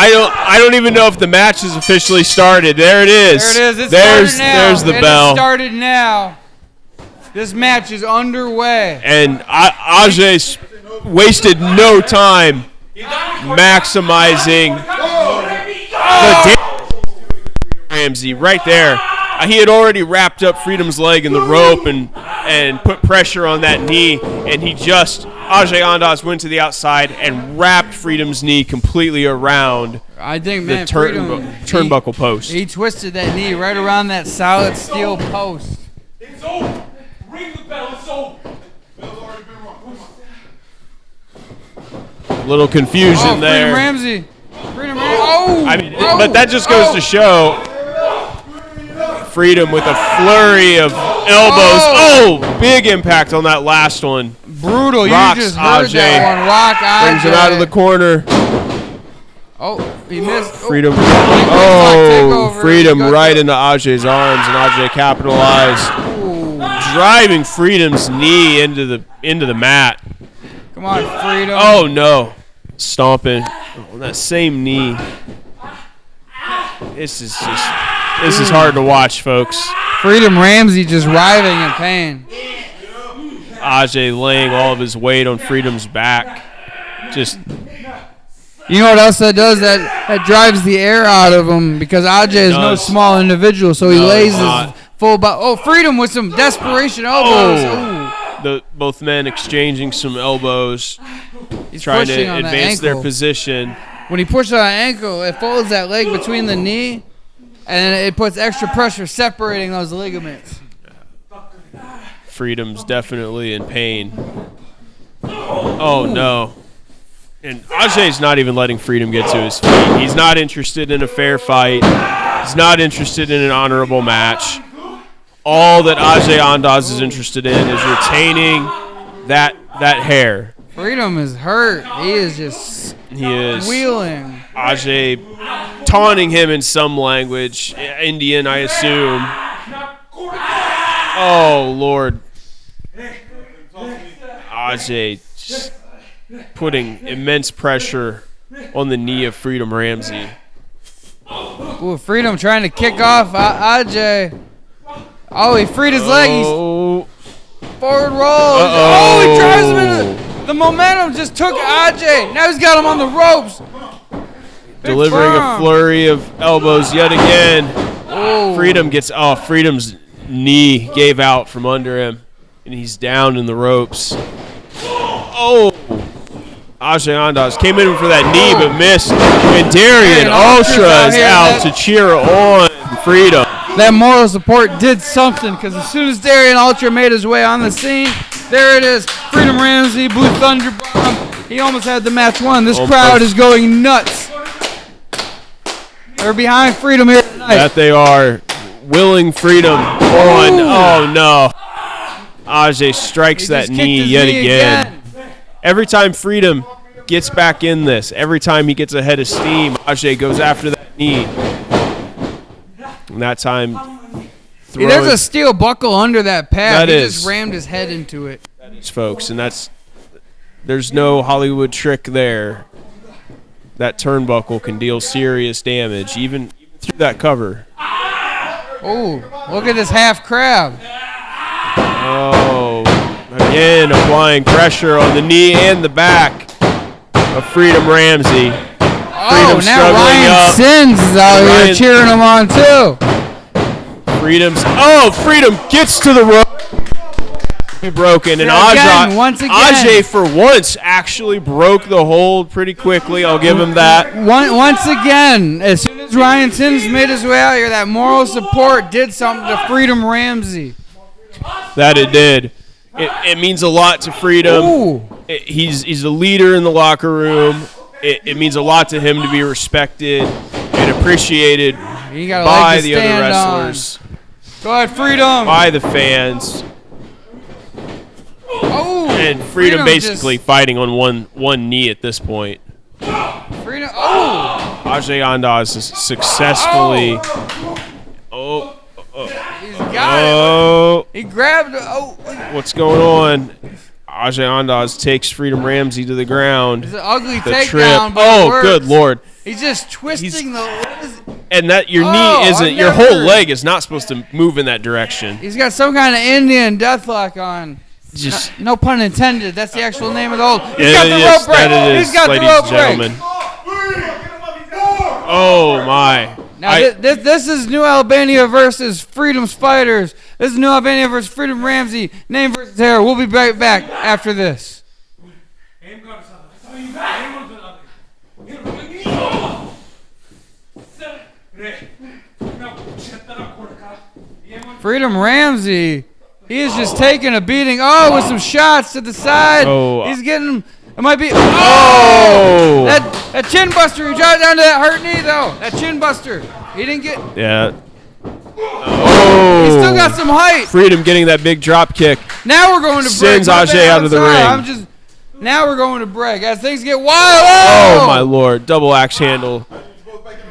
I don't even know if the match has officially started. There it is.
There it is. It's
there's
started now.
there's the
It
bell.
has started now. This match is underway.
And Ajay wasted no time maximizing the damage Ramsey right there. He had already wrapped up Freedom's leg in the rope and put pressure on that knee, and Ajay Andaaz went to the outside and wrapped Freedom's knee completely around
I think,
the
man, Freedom,
turnbuckle post.
He twisted that knee right around that solid steel post.
It's over. Ring the bell. It's over.
Little confusion there.
Freedom Ramsey. Oh!
I mean, but that just goes to show Freedom with a flurry of elbows. Oh, big impact on that last one.
Brutal.
Rocks
You just heard
Ajay.
that one. Rock Ajay.
Brings him out of the corner.
Oh, he missed.
Freedom.
Oh,
Freedom right into Ajay's arms, and Ajay capitalized, driving Freedom's knee into the mat.
Come on, Freedom.
Oh no, stomping on that same knee. This is hard to watch, folks.
Freedom Ramsey just writhing in pain.
Ajay laying all of his weight on Freedom's back. Just
You know what else that does? That drives the air out of him because Ajay is no small individual, so he lays his full body. Oh, Freedom with some desperation elbows.
both men exchanging some elbows.
He's
trying to
pushing on that
advance their
ankle.
position.
When he pushes on an ankle, it folds that leg between the knee, and it puts extra pressure separating those ligaments.
Freedom's definitely in pain. Oh, no. And Ajay's not even letting Freedom get to his feet. He's not interested in a fair fight. He's not interested in an honorable match. All that Ajay Andaaz is interested in is retaining that hair.
Freedom is hurt. He is just wheeling.
Ajay taunting him in some language, Indian, I assume. Oh, Lord. Ajay just putting immense pressure on the knee of Freedom Ramsey.
Ooh, Freedom trying to kick off Ajay. Oh, he freed his leg. He's forward roll. Oh, he drives him into the momentum. Just took Ajay. Now he's got him on the ropes.
Delivering a flurry of elbows yet again. Freedom gets off. Freedom's knee gave out from under him, and he's down in the ropes. Oh! Ajay Andaaz came in for that knee but missed. And Darion Ultra is out to cheer on Freedom.
That moral support did something, because as soon as Darion Ultra made his way on the scene, there it is. Freedom Ramsey, Blue Thunder Bomb. He almost had the match won. This crowd is going nuts. They're behind Freedom here tonight.
That they are. Willing Freedom on. Oh, no. Ajay strikes that knee yet again. Every time Freedom gets back in this, every time he gets ahead of steam, Ajay goes after that knee. And that time,
There's a steel buckle under that pad.
That
he
is.
just rammed his head into it.
That is, folks, and there's no Hollywood trick there. That turnbuckle can deal serious damage, even through that cover.
Oh, look at this half crab.
Oh, again applying pressure on the knee and the back of Freedom Ramsey.
Oh, now Ryan Sins is out here cheering him on too.
Freedom gets to the rope. Broken, and Ajay for once actually broke the hold pretty quickly. I'll give him that.
Once again, as soon as Ryan Sims made his way out here, that moral support did something to Freedom Ramsey.
That it did. It means a lot to Freedom. He's a leader in the locker room. It means a lot to him to be respected and appreciated by the other wrestlers.
Go ahead, Freedom.
By the fans. And Freedom basically fighting on one knee at this point.
Freedom.
Ajay Andaaz is successfully.
He's got it. He grabbed.
What's going on? Ajay Andaaz takes Freedom Ramsey to the ground.
It's an ugly
The
takedown.
trip. Good Lord.
He's just twisting
And that your knee isn't. Your whole leg is not supposed to move in that direction.
He's got some kind of Indian deathlock on.
Just
no pun intended. That's the actual name of the hold. He's
Yeah,
got the
yes,
rope break.
that it is,
He's got the
ladies
rope
and gentlemen.
break.
Oh my!
Now this is New Albania versus Freedom's Fighters. This is New Albania versus Freedom Ramsey. Name versus hair. We'll be right back after this. Freedom Ramsey. He is just taking a beating. Oh, with some shots to the side. He's getting. It might be. Oh! That chin buster. He dropped down to that hurt knee though. That chin buster. He didn't get.
Yeah. Oh!
He still got some height.
Freedom getting that big drop kick.
Now we're going to break.
Sends Ajay out of the ring.
Now we're going to break as things get wild.
Oh my Lord! Double axe handle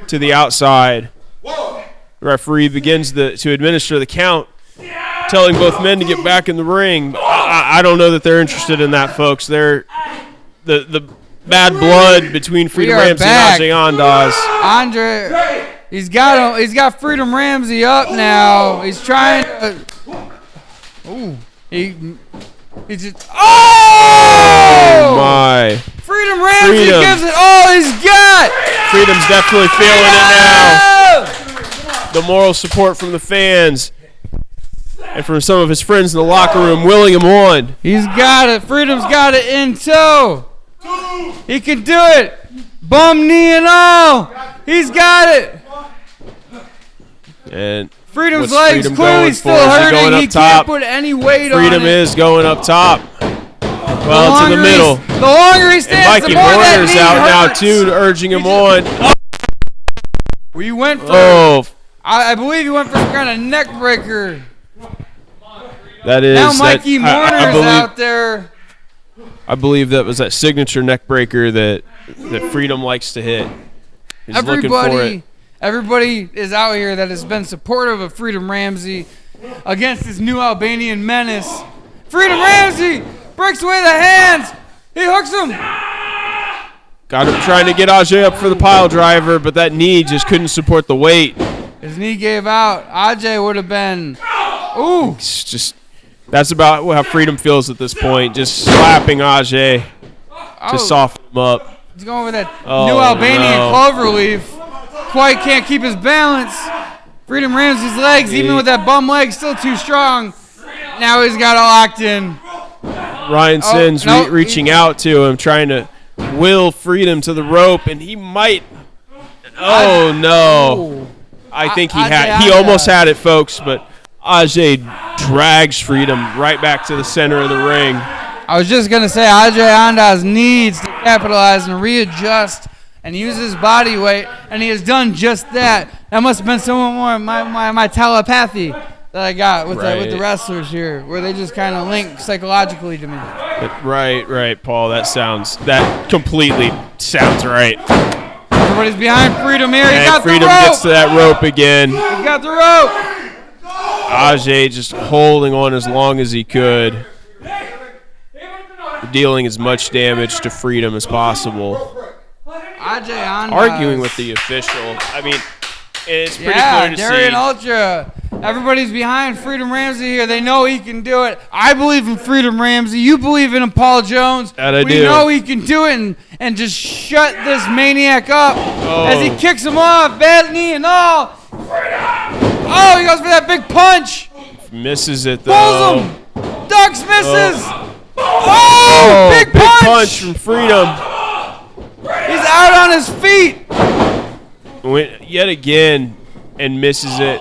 to the outside. The referee begins to administer the count, telling both men to get back in the ring. I don't know that they're interested in that, folks. They're the bad blood between Freedom Ramsey and Ajay Andaaz.
Andre, he's got him. He's got Freedom Ramsey up now. He's trying to. He just. Oh
my!
Freedom Ramsey gives it all he's got.
Freedom's definitely feeling it now. The moral support from the fans and from some of his friends in the locker room willing him on.
He's got it. Freedom's got it in tow. He can do it. Bum knee and all. He's got it.
And
Freedom's
what's
legs
Freedom
clearly
going
still
for? Is he
hurting.
going up
He
top?
can't put any weight on it.
Freedom is going up top. Well, to the middle.
The longer he
And
stands,
Mikey
the more that
Warner's
knee
out now
hurts.
too, urging him on.
We went for.
Oh,
I believe he went for some kind of neck breaker.
that is.
Now Mikey
that,
Warner's out there.
I believe that was that signature neck breaker that Freedom likes to hit. He's looking for it.
Everybody is out here that has been supportive of Freedom Ramsey against this new Albanian menace. Freedom Ramsey breaks away the hands. He hooks him.
Got him trying to get Ajay up for the pile driver, but that knee just couldn't support the weight.
His knee gave out. Ajay would have been. Ooh.
It's just that's about how Freedom feels at this point. Just slapping Ajay to soften him up.
He's going with that
Oh,
new Albanian
no.
cloverleaf. Quite can't keep his balance. Freedom Ramsey's legs, even with that bum leg, still too strong. Now he's got it locked in.
Ryan Sinn's
no,
reaching out to him, trying to will Freedom to the rope, and he might. Oh no! I think he had. He almost had it, folks, but Ajay drags Freedom right back to the center of the ring.
I was just gonna say Ajay Andaaz needs to capitalize and readjust and use his body weight, and he has done just that. That must have been some more of my telepathy that I got with the wrestlers here, where they just kind of link psychologically to me.
Right, Paul. That completely sounds right.
Everybody's behind Freedom here. He
And
got
Freedom
the rope.
gets to that rope again.
He got the rope.
Ajay just holding on as long as he could, dealing as much damage to Freedom as possible.
Ajay Andaaz.
Arguing with the official. I mean, it's pretty clear to
Darion
see.
Ultra. Everybody's behind Freedom Ramsey here. They know he can do it. I believe in Freedom Ramsey. You believe in him, Paul Jones.
That I
we
do.
know he can do it and just shut this maniac up as he
Oh.
kicks him off. Bad knee and all. Oh, he goes for that big punch.
Misses it
Pulls
though.
him. Ducks, misses. Oh, big punch.
from Freedom.
He's out on his feet.
Went yet again and misses it.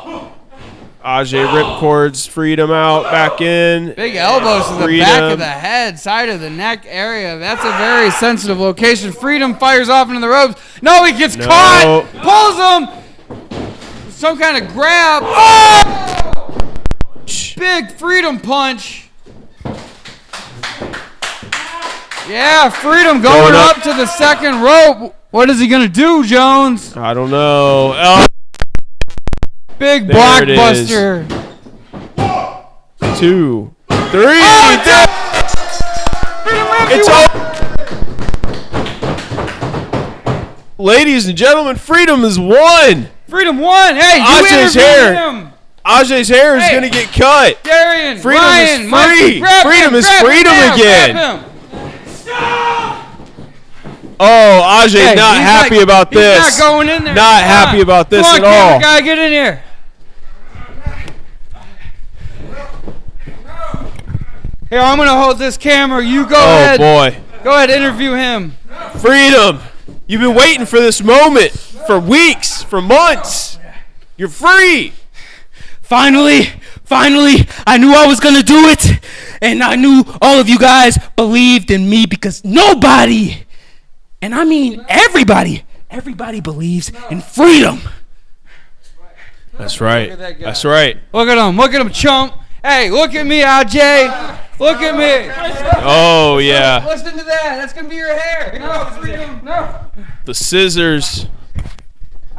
Ajay ripcords Freedom out, back in.
Big elbows to the
Freedom.
back of the head, side of the neck area. That's a very sensitive location. Freedom fires off into the ropes. No, he gets caught. Pulls him. Some kind of grab. Oh! Big Freedom punch. Yeah, Freedom going up to the second rope. What is he going to do, Jones?
I don't know. Oh.
Big
There it is.
blockbuster.
2, 3.
It's
over. Ladies and gentlemen, Freedom has won.
Freedom won. Hey, you
Ajay's
interviewed
hair.
him.
Ajay's hair is
Hey.
going to get cut.
Darion,
Freedom
Ryan,
is
Mikey,
free.
grab
Freedom
him,
is
grab him
freedom
now,
again.
grab him.
Oh, Ajay
Hey,
not
he's
happy about
he's
this.
not going in there.
Not
Come
happy
on.
about this
Come on,
at all.
camera guy, get in here. Here, I'm gonna hold this camera. You go ahead.
Oh boy.
Go ahead, interview him.
Freedom. You've been waiting for this moment for weeks, for months. You're free.
Finally, I knew I was gonna do it, and I knew all of you guys believed in me because nobody, and I mean everybody believes in freedom.
That's right. That's right.
Look at him, chump. Hey, look at me, Ajay. Look at me.
Oh yeah.
Listen to that. That's gonna be your hair. No, freedom. No.
The scissors.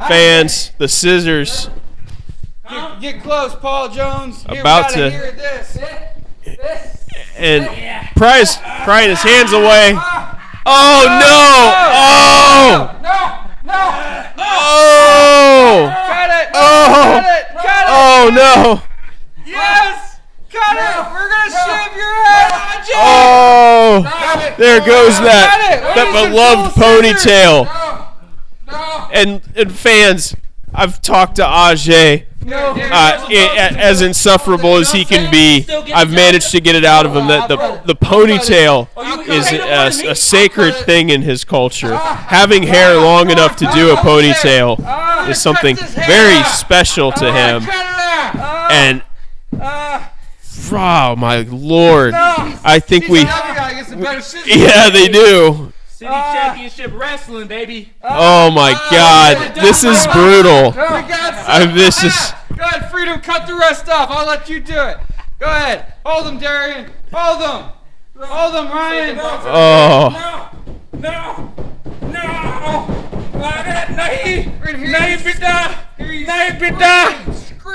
Fans, the scissors.
Get close, Paul Jones. Here,
About
we gotta
to-
hear this.
And prying his hands away. Oh no! Oh!
Cut it!
Oh!
Cut it!
Oh no!
Yes! Cut it! We're gonna shave your head, Ajay!
Oh! There goes that beloved ponytail. And fans, I've talked to Ajay as insufferable as he can be, I've managed to get it out of him that the ponytail is a sacred thing in his culture. Having hair long enough to do a ponytail is something very special to him. And oh my lord, I think yeah, they do.
City Championship Wrestling, baby.
Oh my God, this is brutal. This is.
Go ahead, Freedom, cut the rest off. I'll let you do it. Go ahead. Hold them, Darion. Hold them. Hold them, Ryan.
Oh.
No! Nahi! Nahi, beta! Nahi, beta!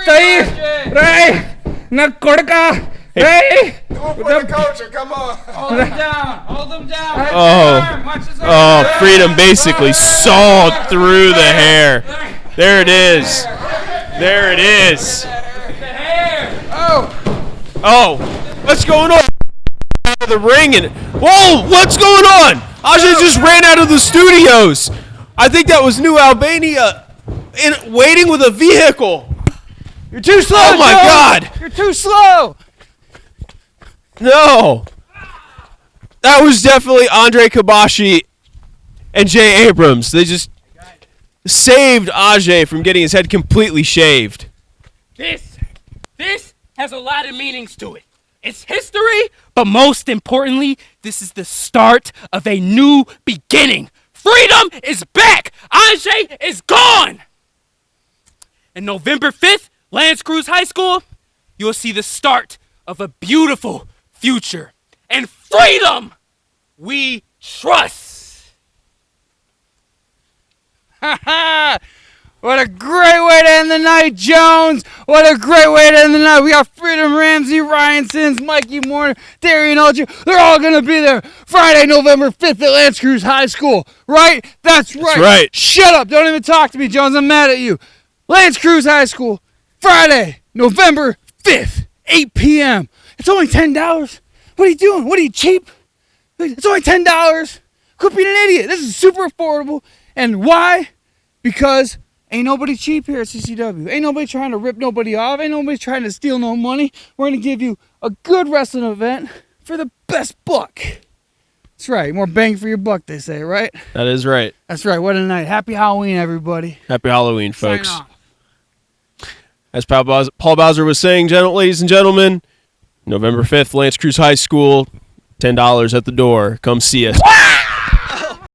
Sahi! Rai! Na kodka! Rai!
Come on.
Hold them down. Hold them down.
Oh, Freedom basically sawed through the hair. There it is. There it is. Oh, what's going on? Out of the ring and whoa, what's going on? Ajay just ran out of the studios. I think that was New Albania waiting with a vehicle.
You're too slow.
Oh my
Joe.
God.
You're too slow.
No. That was definitely Andre Kabashi and Jay Abrams. They just saved Ajay from getting his head completely shaved.
This has a lot of meanings to it. It's history, but most importantly, this is the start of a new beginning. Freedom is back. Ajay is gone. And November 5th, Lanse Creuse High School, you'll see the start of a beautiful future. And freedom we trust.
Ha ha! What a great way to end the night, Jones! What a great way to end the night. We got Freedom Ramsey, Ryan Sins, Mikey Moore, Darion Ultra. They're all going to be there Friday, November 5th at Lanse Creuse High School. Right? That's right.
That's right.
Shut up. Don't even talk to me, Jones. I'm mad at you. Lanse Creuse High School, Friday, November 5th, 8 p.m. It's only $10. What are you doing? What are you, cheap? It's only $10. Quit being an idiot. This is super affordable. And why? Because ain't nobody cheap here at CCW. Ain't nobody trying to rip nobody off. Ain't nobody trying to steal no money. We're going to give you a good wrestling event for the best buck. That's right. More bang for your buck, they say, right?
That is right.
That's right. What a night. Happy Halloween, everybody.
Happy Halloween, folks.
Sign off.
As Paul Bowser was saying, ladies and gentlemen, November 5th, Lanse Creuse High School, $10 at the door. Come see us.